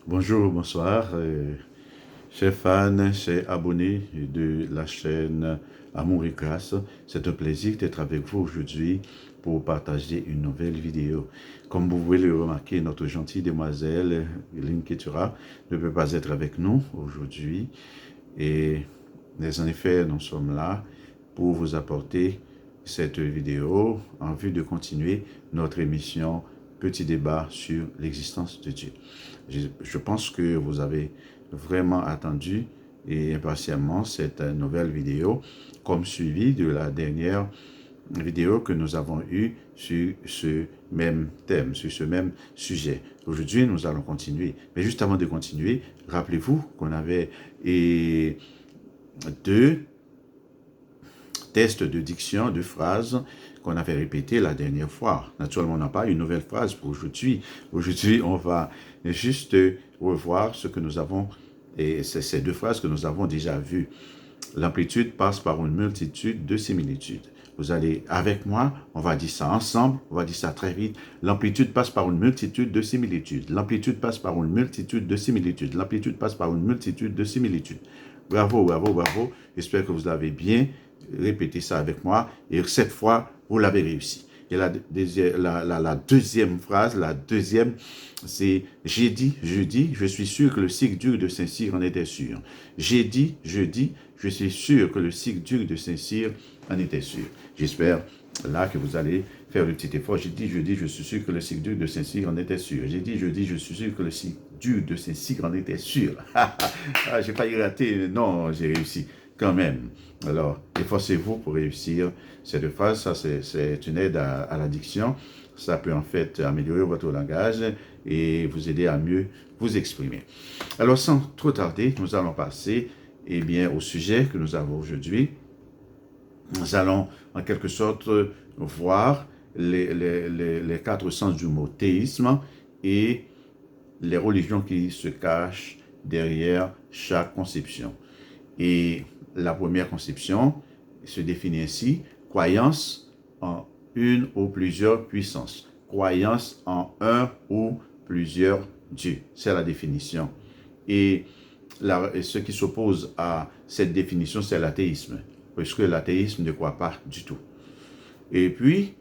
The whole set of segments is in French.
Bonjour, bonsoir, chers fans, chers abonnés de la chaîne Amour et Grâce. C'est un plaisir d'être avec vous aujourd'hui pour partager une nouvelle vidéo. Comme vous pouvez le remarquer, notre gentille demoiselle Lynn Ketura ne peut pas être avec nous aujourd'hui. Mais en effet, nous sommes là pour vous apporter cette vidéo en vue de continuer notre émission Petit débat sur l'existence de Dieu. Je pense que vous avez vraiment attendu et impatiemment cette nouvelle vidéo, comme suivi de la dernière vidéo que nous avons eue sur ce même thème, sur ce même sujet. Aujourd'hui, nous allons continuer. Mais juste avant de continuer, rappelez-vous qu'on avait deux tests de diction, de phrases qu'on avait répétées la dernière fois. Naturellement, on n'a pas une nouvelle phrase pour aujourd'hui. Aujourd'hui, on va juste revoir ce que nous avons, et ces deux phrases que nous avons déjà vues. L'amplitude passe par une multitude de similitudes. Vous allez avec moi, on va dire ça ensemble, on va dire ça très vite. L'amplitude passe par une multitude de similitudes. L'amplitude passe par une multitude de similitudes. L'amplitude passe par une multitude de similitudes. Bravo, bravo, bravo. J'espère que vous l'avez bien répété ça avec moi. Et cette fois, vous l'avez réussi. Et la deuxième phrase, c'est « J'ai dit, je suis sûr que le cycle dur de Saint-Cyr en était sûr. » J'ai dit, je suis sûr que le cycle dur de Saint-Cyr en était sûr. J'espère là que vous allez faire le petit effort. J'ai dit, je suis sûr que le cycle dur de Saint-Cyr en était sûr. J'ai dit, je suis sûr que le cycle dur de Saint-Cyr en était sûr. J'ai failli rater, non, j'ai réussi quand même. Alors, efforcez-vous pour réussir cette phrase. Ça, c'est une aide à la diction. Ça peut en fait améliorer votre langage et vous aider à mieux vous exprimer. Alors, sans trop tarder, nous allons passer au sujet que nous avons aujourd'hui. Nous allons en quelque sorte voir les quatre sens du mot théisme et les religions qui se cachent derrière chaque conception. Et la première conception se définit ainsi: croyance en une ou plusieurs puissances, croyance en un ou plusieurs dieux. C'est la définition. Et ce qui s'oppose à cette définition, c'est l'athéisme, parce que l'athéisme ne croit pas du tout. Et puis,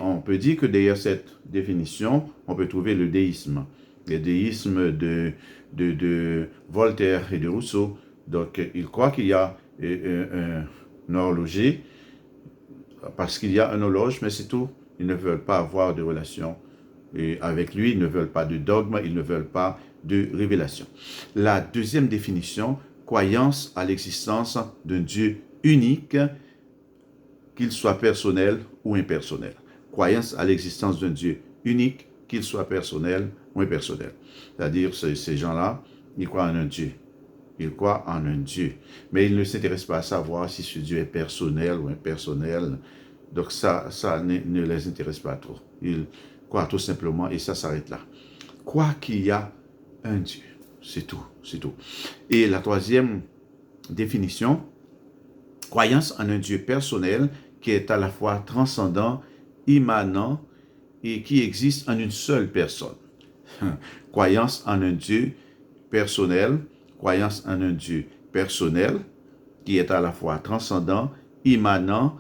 on peut dire que derrière cette définition, on peut trouver le déisme. Le déisme de Voltaire et de Rousseau. Donc, ils croient qu'il y a un horloger, parce qu'il y a un horloge, mais c'est tout. Ils ne veulent pas avoir de relation avec lui, ils ne veulent pas de dogme, ils ne veulent pas de révélation. La deuxième définition, croyance à l'existence d'un Dieu unique, qu'il soit personnel ou impersonnel. Croyance à l'existence d'un Dieu unique, qu'il soit personnel ou impersonnel. C'est-à-dire, ces gens-là, ils croient en un Dieu. Ils croient en un Dieu. Mais ils ne s'intéressent pas à savoir si ce Dieu est personnel ou impersonnel. Donc ça ne les intéresse pas trop. Ils croient tout simplement et ça s'arrête là. Croire qu'il y a un Dieu. C'est tout, c'est tout. Et la troisième définition, croyance en un Dieu personnel qui est à la fois transcendant, immanent et qui existe en une seule personne. Croyance en un Dieu personnel, croyance en un Dieu personnel qui est à la fois transcendant, immanent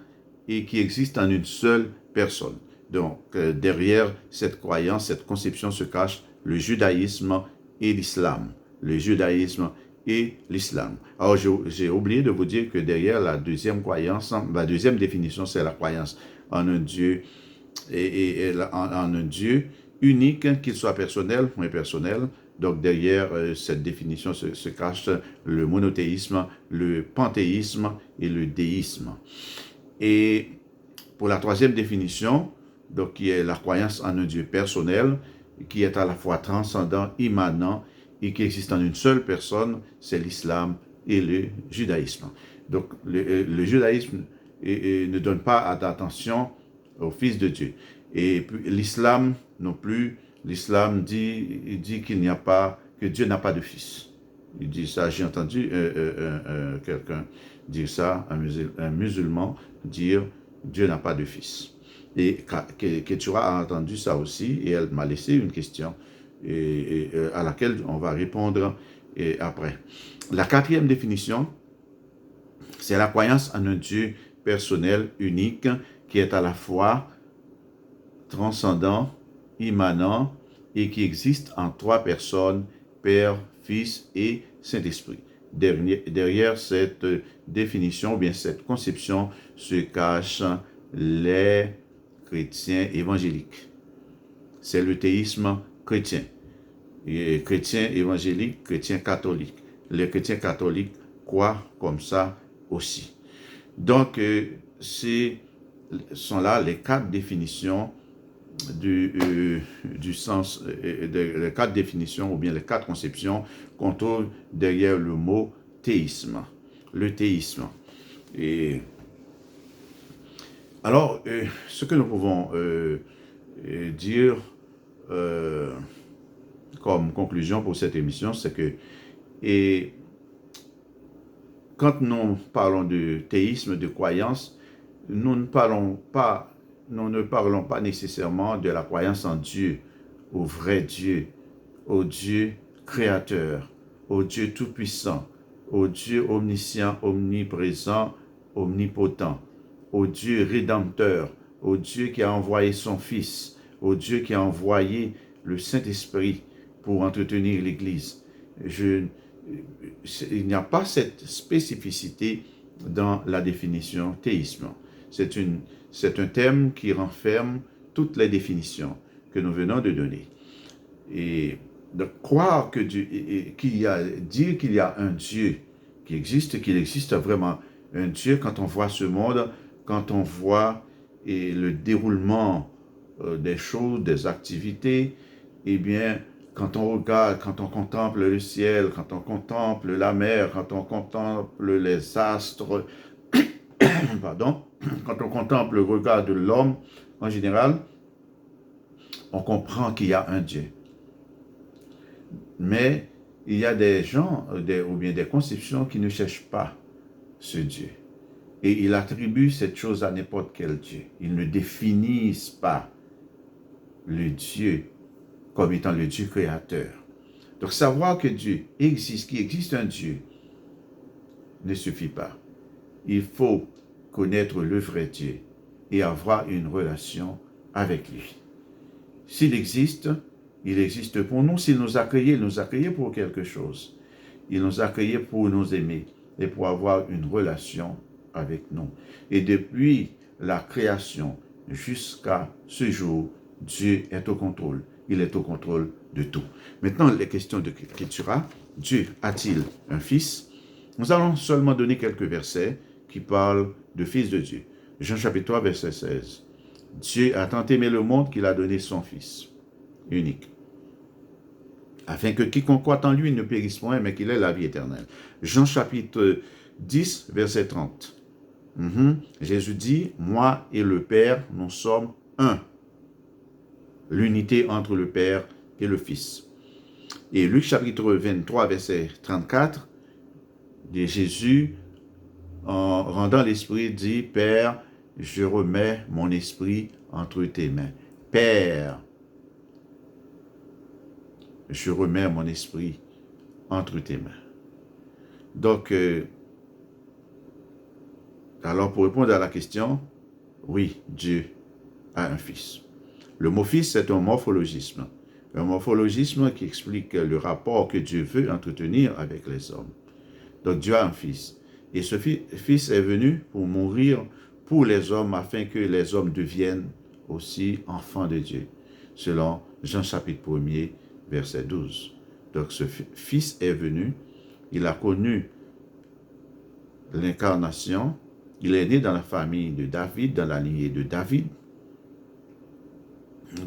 et qui existe en une seule personne. Donc, derrière cette croyance, cette conception se cache le judaïsme et l'islam. Le judaïsme et l'islam. Alors, j'ai oublié de vous dire que derrière la deuxième croyance, la deuxième définition, c'est la croyance en un Dieu en un Dieu unique, qu'il soit personnel ou impersonnel. Donc, derrière cette définition se cache le monothéisme, le panthéisme et le déisme. Et pour la troisième définition, donc, qui est la croyance en un Dieu personnel, qui est à la fois transcendant, immanent et qui existe en une seule personne, c'est l'islam et le judaïsme. Donc, le judaïsme ne donne pas d'attention au Fils de Dieu. Et puis, l'islam non plus, l'islam dit qu'il n'y a pas, que Dieu n'a pas de fils. Il dit ça, j'ai entendu quelqu'un dire ça, un musulman dire Dieu n'a pas de fils. Et Ketura a entendu ça aussi et elle m'a laissé une question. à laquelle on va répondre après. La quatrième définition, c'est la croyance en un Dieu personnel, unique, qui est à la fois transcendant, immanent et qui existe en trois personnes, Père, Fils et Saint-Esprit. Derrière cette définition, ou bien cette conception, se cachent les chrétiens évangéliques. C'est le théisme chrétien. Et chrétiens évangéliques, chrétiens catholiques. Les chrétiens catholiques croient comme ça aussi. Donc, ce sont là les quatre définitions du sens, les quatre définitions ou bien les quatre conceptions qu'on trouve derrière le mot théisme. Le théisme. Et alors, ce que nous pouvons dire comme conclusion pour cette émission, c'est que quand nous parlons de théisme, de croyance, nous ne parlons pas nécessairement de la croyance en Dieu, au vrai Dieu, au Dieu créateur, au Dieu tout-puissant, au Dieu omniscient, omniprésent, omnipotent, au Dieu rédempteur, au Dieu qui a envoyé son Fils, au Dieu qui a envoyé le Saint-Esprit pour entretenir l'Église. Il n'y a pas cette spécificité dans la définition théisme. C'est un thème qui renferme toutes les définitions que nous venons de donner. Et de croire que dire qu'il y a un Dieu qui existe, qu'il existe vraiment un Dieu, quand on voit ce monde, quand on voit le déroulement des choses, des activités, eh bien, quand on regarde, quand on contemple le ciel, quand on contemple la mer, quand on contemple les astres, pardon, quand on contemple le regard de l'homme en général, on comprend qu'il y a un Dieu. Mais il y a des gens ou bien des conceptions qui ne cherchent pas ce Dieu. Et ils attribuent cette chose à n'importe quel Dieu. Ils ne définissent pas le Dieu comme étant le Dieu créateur. Donc savoir que Dieu existe, qu'il existe un Dieu, ne suffit pas. Il faut connaître le vrai Dieu et avoir une relation avec lui. S'il existe, il existe pour nous. S'il nous a créés, il nous a créés pour quelque chose. Il nous a créés pour nous aimer et pour avoir une relation avec nous. Et depuis la création jusqu'à ce jour, Dieu est au contrôle. Il est au contrôle de tout. Maintenant, les questions de l'écriture. Dieu a-t-il un fils? Nous allons seulement donner quelques versets qui parlent de fils de Dieu. Jean chapitre 3, verset 16. Dieu a tant aimé le monde qu'il a donné son fils unique, afin que quiconque croit en lui ne périsse point, mais qu'il ait la vie éternelle. Jean chapitre 10, verset 30. Jésus dit, moi et le Père, nous sommes un. L'unité entre le Père et le Fils. Et Luc chapitre 23, verset 34, de Jésus, en rendant l'esprit, dit, Père, je remets mon esprit entre tes mains. Père, je remets mon esprit entre tes mains. Donc, alors pour répondre à la question, oui, Dieu a un fils. Le mot fils, c'est un morphologisme. Un morphologisme qui explique le rapport que Dieu veut entretenir avec les hommes. Donc Dieu a un fils. Et ce fils est venu pour mourir pour les hommes afin que les hommes deviennent aussi enfants de Dieu. Selon Jean chapitre 1er, verset 12. Donc ce fils est venu, il a connu l'incarnation, il est né dans la famille de David, dans la lignée de David.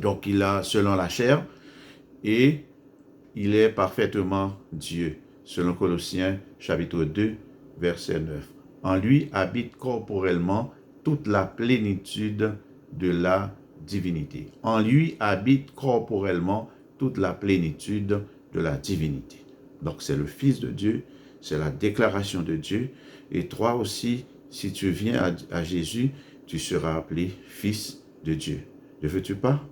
Donc il a, selon la chair, et il est parfaitement Dieu, selon Colossiens chapitre 2, verset 9. En lui habite corporellement toute la plénitude de la divinité. En lui habite corporellement toute la plénitude de la divinité. Donc c'est le Fils de Dieu, c'est la déclaration de Dieu. Et toi aussi, si tu viens à Jésus, tu seras appelé Fils de Dieu. Ne veux-tu pas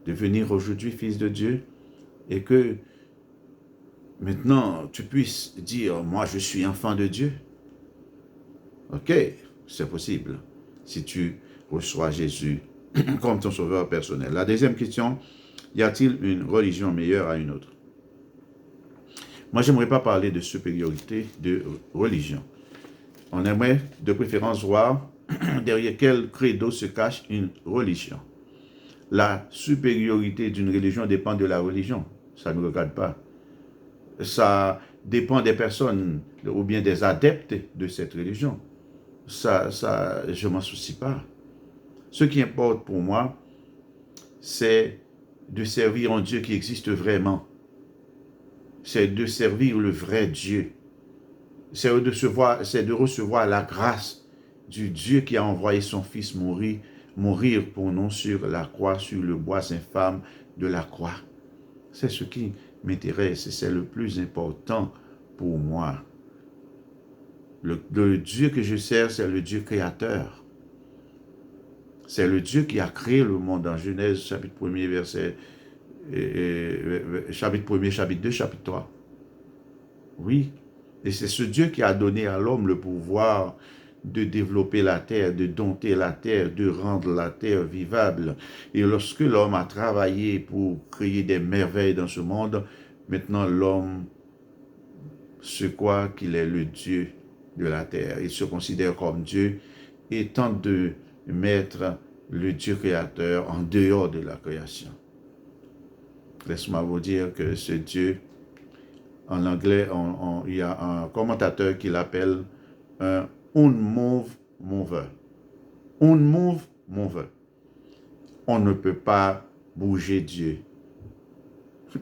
devenir aujourd'hui Fils de Dieu et que maintenant tu puisses dire, moi je suis enfant de Dieu. Ok, c'est possible si tu reçois Jésus comme ton sauveur personnel. La deuxième question, y a-t-il une religion meilleure à une autre? Moi, j'aimerais pas parler de supériorité de religion. On aimerait de préférence voir derrière quel credo se cache une religion. La supériorité d'une religion dépend de la religion. Ça ne regarde pas. Ça dépend des personnes ou bien des adeptes de cette religion. Je m'en soucie pas. Ce qui importe pour moi, c'est de servir un Dieu qui existe vraiment. C'est de servir le vrai Dieu. C'est de recevoir la grâce du Dieu qui a envoyé son Fils mourir pour nous sur la croix, sur le bois infâme de la croix. C'est ce qui m'intéresse et c'est le plus important pour moi. Le Dieu que je sers, c'est le Dieu créateur. C'est le Dieu qui a créé le monde en Genèse, chapitre 1er, verset, chapitre 1er, chapitre 2, chapitre 3. Oui, et c'est ce Dieu qui a donné à l'homme le pouvoir de développer la terre, de dompter la terre, de rendre la terre vivable. Et lorsque l'homme a travaillé pour créer des merveilles dans ce monde, maintenant l'homme se croit qu'il est le Dieu de la terre. Il se considère comme Dieu et tente de mettre le Dieu créateur en dehors de la création. Laisse-moi vous dire que ce Dieu, en anglais, il y a un commentateur qui l'appelle un unmove mover. Unmove mover. On ne peut pas bouger Dieu.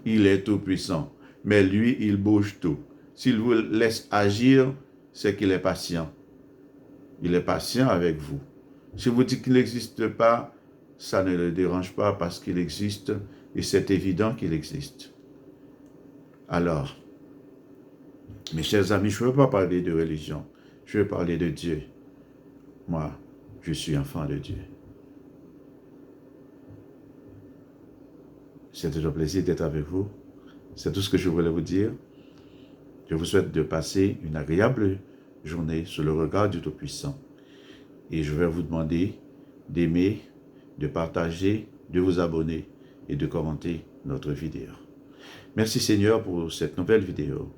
Il est tout puissant. Mais lui, il bouge tout. S'il vous laisse agir, c'est qu'il est patient. Il est patient avec vous. Si vous dites qu'il n'existe pas, ça ne le dérange pas parce qu'il existe et c'est évident qu'il existe. Alors, mes chers amis, je ne veux pas parler de religion. Je veux parler de Dieu. Moi, je suis enfant de Dieu. C'est toujours un plaisir d'être avec vous. C'est tout ce que je voulais vous dire. Je vous souhaite de passer une agréable journée sous le regard du Tout-Puissant. Et je vais vous demander d'aimer, de partager, de vous abonner et de commenter notre vidéo. Merci Seigneur pour cette nouvelle vidéo.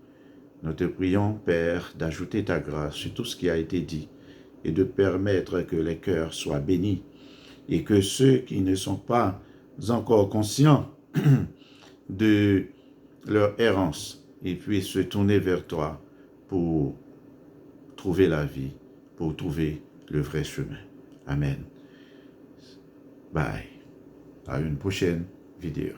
Nous te prions, Père, d'ajouter ta grâce sur tout ce qui a été dit et de permettre que les cœurs soient bénis et que ceux qui ne sont pas encore conscients de leur errance et puissent se tourner vers toi pour trouver la vie, pour trouver le vrai chemin. Amen. Bye. À une prochaine vidéo.